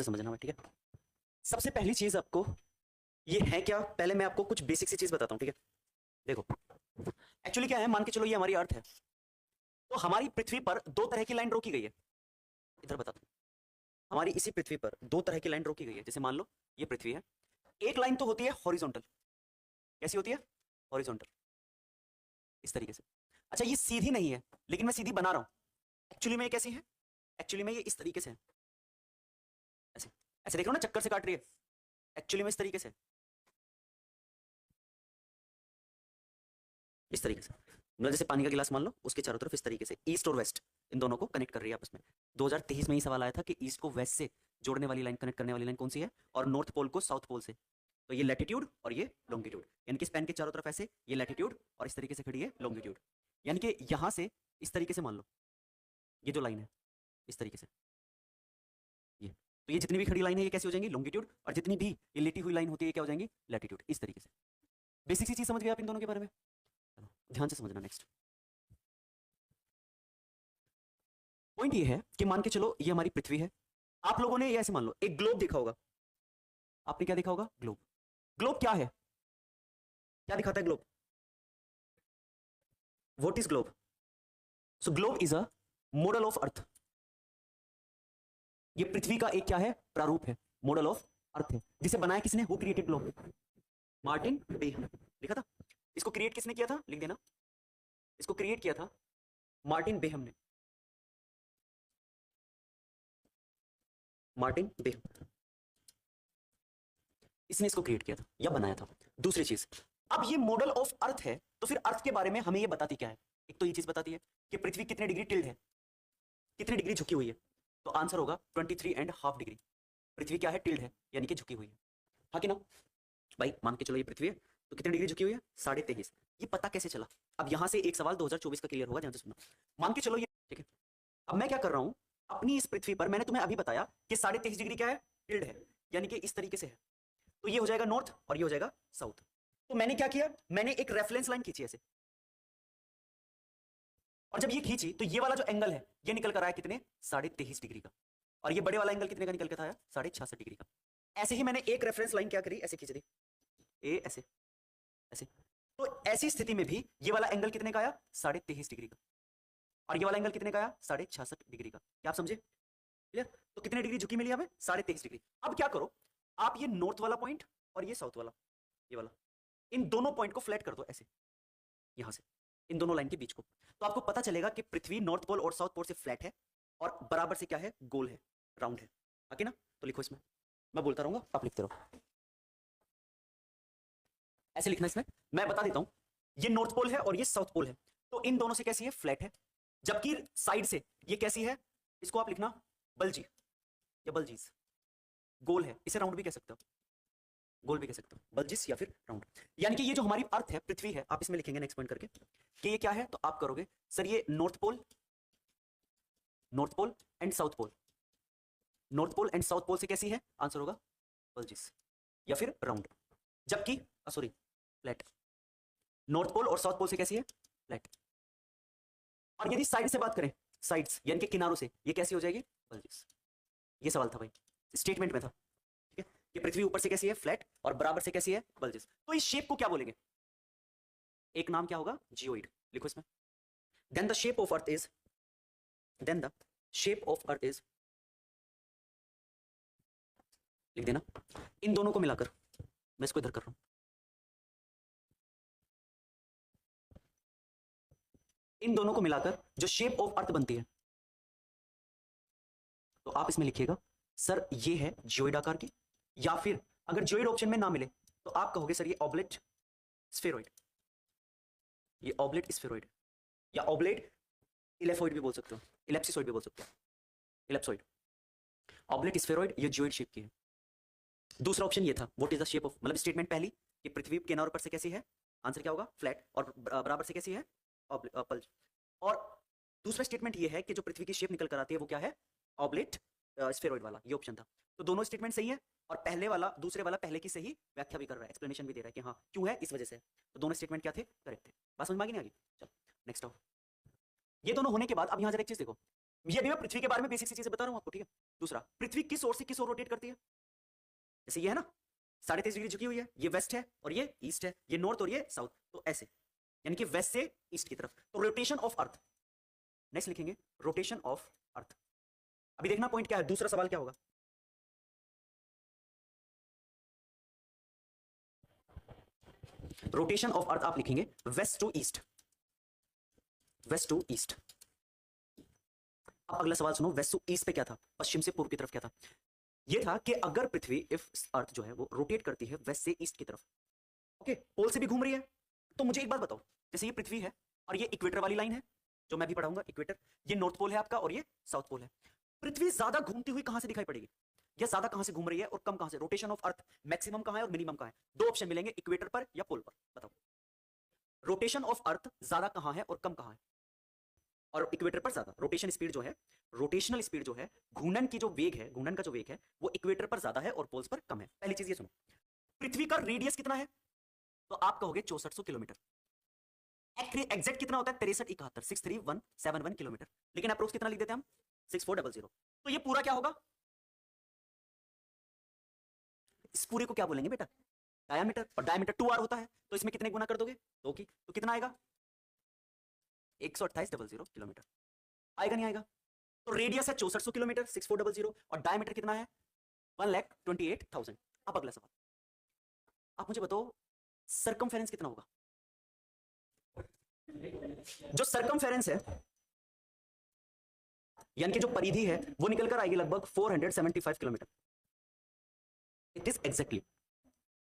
समझना है, ठीक है। सबसे पहली चीज आपको ये है क्या, पहले मैं आपको कुछ बेसिक सी चीज बताता हूं, ठीक है। देखो एक्चुअली क्या है, मान के चलो ये हमारी अर्थ है, तो हमारी पृथ्वी पर दो तरह की लाइन रोकी गई है। इधर बताता हूं, हमारी इसी पृथ्वी पर दो तरह की लाइन रोकी गई है। जैसे मान लो ये पृथ्वी है, एक लाइन तो होती है हॉरिजॉन्टल। कैसी होती है? हॉरिजॉन्टल, इस तरीके से। अच्छा ये सीधी नहीं है, लेकिन मैं सीधी बना रहा हूं। एक्चुअली में ये कैसी है? एक्चुअली में ये इस तरीके से है, ऐसे ऐसे देख रहे हो ना, चक्कर से काट रही है। एक्चुअली में इस तरीके से, इस तरीके से, मतलब जैसे पानी का गिलास मान लो, उसके चारों तरफ इस तरीके से ईस्ट और वेस्ट इन दोनों को कनेक्ट कर रही है आपस में। 2023 में ही सवाल आया था कि ईस्ट को वेस्ट से जोड़ने वाली लाइन, कनेक्ट करने वाली लाइन कौन सी है, और नॉर्थ पोल को साउथ पोल से। तो ये लैटिट्यूड और ये लॉन्गिट्यूड, यानी कि स्पेन के चारों तरफ ऐसे ये लैटिट्यूड और इस तरीके से खड़ी है लॉन्गिट्यूड। यानी कि यहां से इस तरीके से मान लो ये जो लाइन है इस तरीके से, ये तो ये जितनी भी खड़ी लाइन है ये कैसी हो जाएंगी? लॉन्गिट्यूड। और जितनी भी ये लेटी हुई लाइन होती है ये क्या हो जाएंगी? लैटिट्यूड। इस तरीके से बेसिक सी चीज समझ गए आप इन दोनों के बारे में? चलो ध्यान से समझना। नेक्स्ट पॉइंट ये है कि मान के चलो ये हमारी पृथ्वी है, आप लोगों ने ये ऐसे मान लो एक ग्लोब देखा होगा। आपने क्या देखा होगा? ग्लोब। ग्लोब क्या है? क्या दिखाता है globe? What is globe? So globe is a model of earth. ये पृथ्वी का एक क्या है? प्रारूप है, मॉडल ऑफ अर्थ है। जिसे बनाया किसने? Who created globe? Martin Behaim. लिखा था। इसको क्रिएट किसने किया था? लिख देना। इसको क्रिएट किया था मार्टिन बेहम ने। मार्टिन बेहम, इसने इसको क्रिएट किया था या बनाया था। दूसरी चीज, अब ये मॉडल ऑफ अर्थ है, तो फिर अर्थ के बारे में हमें ये बताती क्या है? एक तो ये चीज बताती है कि पृथ्वी कितने डिग्री टिल्ड है, कितने डिग्री झुकी हुई है। तो आंसर होगा 23.5 डिग्री। पृथ्वी क्या है? टिल्ड है, यानी कि झुकी हुई है। हाँ कि ना भाई? मान के चलो ये पृथ्वी है, तो कितने डिग्री झुकी हुई है? 23.5। ये पता कैसे चला? अब यहां से एक सवाल 2024 का क्लियर होगा, ध्यान से सुनना। मान के चलो ये, ठीक है। अब मैं क्या कर रहा हूं, अपनी इस पृथ्वी पर मैंने तुम्हें अभी बताया कि 23.5 डिग्री क्या है? टिल्ड है, यानी कि इस तरीके से है। तो ये हो जाएगा नॉर्थ और ये हो जाएगा साउथ। तो मैंने क्या किया, मैंने एक रेफरेंस लाइन खींची ऐसे, और जब ये खींची तो ये वाला जो एंगल है ये निकल कर आया कितने? 23.5 डिग्री का। और ये बड़े वाला एंगल कितने का निकल कर आया? 66.5 डिग्री का। ऐसे ही मैंने एक रेफरेंस लाइन क्या करी, ऐसे खींच दी, ए ऐसे ऐसे। तो ऐसी स्थिति में भी ये वाला एंगल कितने का आया? 23.5 डिग्री का। और ये वाला एंगल कितने का आया? 66.5 डिग्री का। क्या आप समझे? क्लियर? तो कितने डिग्री झुकी मिली हमें? 23.5 डिग्री। अब क्या करो, आप ये नॉर्थ वाला पॉइंट और ये साउथ वाला, ये वाला, इन दोनों पॉइंट को फ्लैट कर दो ऐसे, यहां से इन दोनों लाइन के बीच को। तो आपको पता चलेगा कि पृथ्वी नॉर्थ पोल और साउथ पोल से फ्लैट है और बराबर से क्या है? गोल है, राउंड है। आगे ना, तो लिखो इसमें, मैं बोलता रहूंगा आप लिखते रहो। ऐसे लिखना इसमें, मैं बता देता हूं। ये नॉर्थ पोल है और ये साउथ पोल है, तो इन दोनों से कैसी है? फ्लैट है। जबकि साइड से ये कैसी है? इसको आप लिखना बल्जी या बल्जीज। गोल है, इसे राउंड भी कह सकते हो, गोल भी कह सकते हो, बल्जिस या फिर राउंड। यानी कि ये जो हमारी अर्थ है, पृथ्वी है, आप इसमें लिखेंगे नेक्स्ट पॉइंट करके कि ये क्या है। तो आप करोगे सर ये north pole, north pole and south pole, north pole and south pole से कैसी है? आंसर होगा बल्जिस या फिर राउंड। जबकि सॉरी, फ्लैट। नॉर्थ पोल और साउथ पोल से कैसी है? फ्लैट। और यदि साइड से बात करें, साइड्स यानी कि किनारों से, ये कैसी हो जाएगी? बल्जिस। ये सवाल था भाई, स्टेटमेंट में था, ठीक है। कि पृथ्वी ऊपर से कैसी है? फ्लैट, और बराबर से कैसी है? बल्जिस। तो इस शेप को क्या बोलेंगे? एक नाम क्या होगा? जियोइड। लिखो इसमें। Then the shape of earth is, then the shape of earth is, लिख देना इन दोनों को मिलाकर, मैं इसको इधर कर रहा हूं, इन दोनों को मिलाकर जो शेप ऑफ अर्थ बनती है, तो आप इसमें लिखिएगा सर ये है जियोइड आकार की, या फिर अगर जियोइड ऑप्शन में ना मिले तो आप कहोगे सर ये ऑब्लेट स्फेरॉइड, ये ऑब्लेट स्फेरॉइड, या ऑब्लेट इलेफॉइड भी बोल सकते हो, इलेप्सिसॉइड भी बोल सकते हो, इलेप्सॉइड। ऑब्लेट स्फेरॉइड ये जियोइड शेप की है। दूसरा ऑप्शन ये था, what is the shape of, मतलब स्टेटमेंट पहली कि पृथ्वी किनारों पर से कैसी है? आंसर क्या होगा? फ्लैट, और बराबर से कैसी है? पल्ज। और दूसरा स्टेटमेंट ये है कि जो पृथ्वी की शेप निकल कर आती है वो क्या है? ऑब्लेट स्फेरॉइड वाला, ये ऑप्शन था। तो दोनों स्टेटमेंट सही है, और पहले वाला दूसरे वाला पहले की सही व्याख्या भी कर रहा है, एक्सप्लेनेशन भी दे रहा है कि हाँ क्यों है, इस वजह से। तो दोनों स्टेटमेंट क्या थे? करेक्ट थे। बात समझ में आ गई नहीं? आ गई? चलो नेक्स्ट आओ। ये दोनों होने के बाद अब यहां जरा एक चीज देखो, ये भी मैं पृथ्वी के बारे में बेसिक सी चीजें बता रहा हूं आपको, ठीक है। दूसरा, पृथ्वी किस ओर से किस ओर रोटेट करती है? जैसे ये है ना 23.5 डिग्री झुकी हुई है, ये वेस्ट है और ये ईस्ट है, ये नॉर्थ और ये साउथ, तो ऐसे यानी कि वेस्ट से ईस्ट की तरफ, तो रोटेशन ऑफ अर्थ। नेक्स्ट लिखेंगे रोटेशन ऑफ अर्थ। अभी देखना पॉइंट क्या है, दूसरा सवाल क्या होगा। रोटेशन ऑफ अर्थ आप लिखेंगे west to east, west to east. अब अगला सवाल सुनो, वेस्ट टू ईस्ट पे क्या था, पश्चिम से पूर्व की तरफ क्या था? ये था कि अगर पृथ्वी इफ अर्थ जो है वो रोटेट करती है वेस्ट से ईस्ट की तरफ, ओके, पोल से भी घूम रही है, तो मुझे एक बात बताओ, जैसे ये पृथ्वी है और ये इक्वेटर वाली लाइन है जो मैं भी पढ़ाऊंगा, इक्वेटर, ये नॉर्थ पोल है आपका और ये साउथ पोल है। पृथ्वी ज्यादा घूमती हुई कहां से दिखाई पड़ेगी, या ज्यादा कहां से घूम रही है और कम कहां से? रोटेशन ऑफ अर्थ मैक्सिमम कहां है और मिनिमम कहां है? दो ऑप्शन मिलेंगे, इक्वेटर पर या पोल पर, बताओ रोटेशन ऑफ अर्थ ज्यादा कहां है और कम कहां है? और इक्वेटर पर ज्यादा। रोटेशन स्पीड जो है, रोटेशनल स्पीड जो है, घूर्णन की जो वेग है, घूर्णन का जो वेग है वो इक्वेटर पर ज्यादा है और पोल्स पर कम है। पहली चीज ये सुनो, पृथ्वी का रेडियस कितना है? तो आप कहोगे 6400 किलोमीटर। एग्जैक्ट कितना होता है? 6371 63171 किलोमीटर, लेकिन अप्रोक्स कितना लिख देते हैं हम? 6400। तो ये पूरा क्या होगा? इस पूरे को क्या बोलेंगे बेटा? डायमीटर, और डायमीटर 2r होता है, तो इसमें कितने गुना कर दोगे? 2 की, तो कितना आएगा? 128,000 किलोमीटर। आएगा नहीं आएगा? तो रेडियस है 6400 किलोमीटर 6400, और डायमीटर कितना है? 1,28,000। अब अगला सवाल, आप मुझे बताओ सरकमफेरेंस कितना होगा? जो सरकमफेरेंस है यानी कि जो परिधि है वो निकल कर आएगी लगभग 475 किलोमीटर। इट इज एग्जैक्टली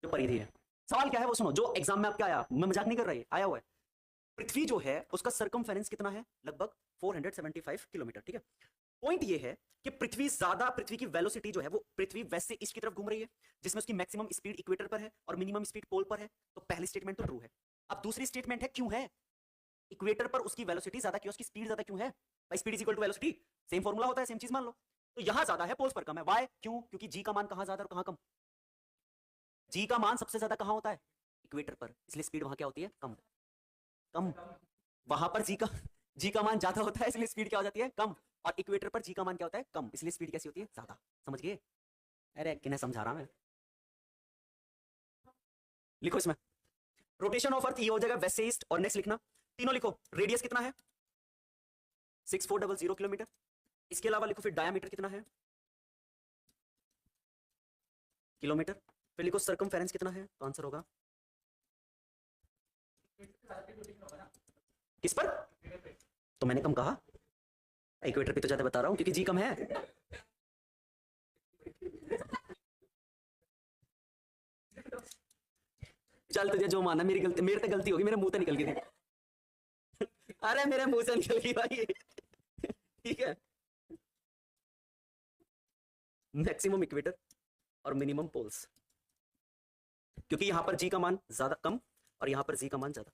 जो परिधि है। सवाल क्या है वो सुनो, जो एग्जाम में आपका आया, मैं मजाक नहीं कर रहा है, आया हुआ है, पृथ्वी जो है उसका सरकमफेरेंस कितना है? लगभग 475 किलोमीटर, ठीक है। पॉइंट ये है कि पृथ्वी ज्यादा, पृथ्वी की वेलोसिटी जो है वो पृथ्वी वेस्ट से ईस्ट की तरफ घूम रही है, जिसमें उसकी मैक्सिमम स्पीड इक्वेटर पर है और मिनिमम स्पीड पोल पर है। तो पहली स्टेटमेंट तो ट्रू है। अब दूसरी स्टेटमेंट है क्यों है? इक्वेटर पर उसकी वेलोसिटी ज्यादा क्यों, उसकी स्पीड ज्यादा क्यों है? भाई speed is equal to velocity, same formula होता है, सेम चीज मान लो। तो यहां ज्यादा है, पोल्स पर कम है। वाई? क्यों? क्योंकि जी का मान कहां ज्यादा और कहां कम? जी का मान सबसे ज्यादा कहां होता है? इक्वेटर पर, इसलिए स्पीड वहां क्या होती है? कम। कम। वहां पर जी का मान ज्यादा होता है, इसलिए स्पीड क्या हो जाती है? कम। और इक्वेटर पर जी का मान क्या होता है? कम, इसलिए स्पीड कैसी होती है? ज्यादा। समझ गए? अरे किन्हें समझा रहा मैं, लिखो इसमें रोटेशन ऑफ अर्थ ये हो जाएगा वेस्ट से ईस्ट, और नेक्स्ट लिखना तीनों लिखो। रेडियस कितना है? 6400 किलोमीटर। इसके अलावा लिखो फिर डायामीटर कितना है? किलोमीटर। फिर लिखो सरकमफेरेंस कितना है, तो आंसर होगा किस पर? तो मैंने कम कहा, इक्वेटर पे तो ज्यादा बता रहा हूं क्योंकि जी कम है। चल तुझे जो माना, मेरी गलती, मेरे से गलती होगी, मेरे मुंह से निकल गई थी। अरे मेरे मुंह से निकल गई भाई। ठीक है, मैक्सिमम इक्वेटर और मिनिमम पोल्स, क्योंकि यहां पर जी का मान ज्यादा कम और यहां पर जी का मान ज्यादा।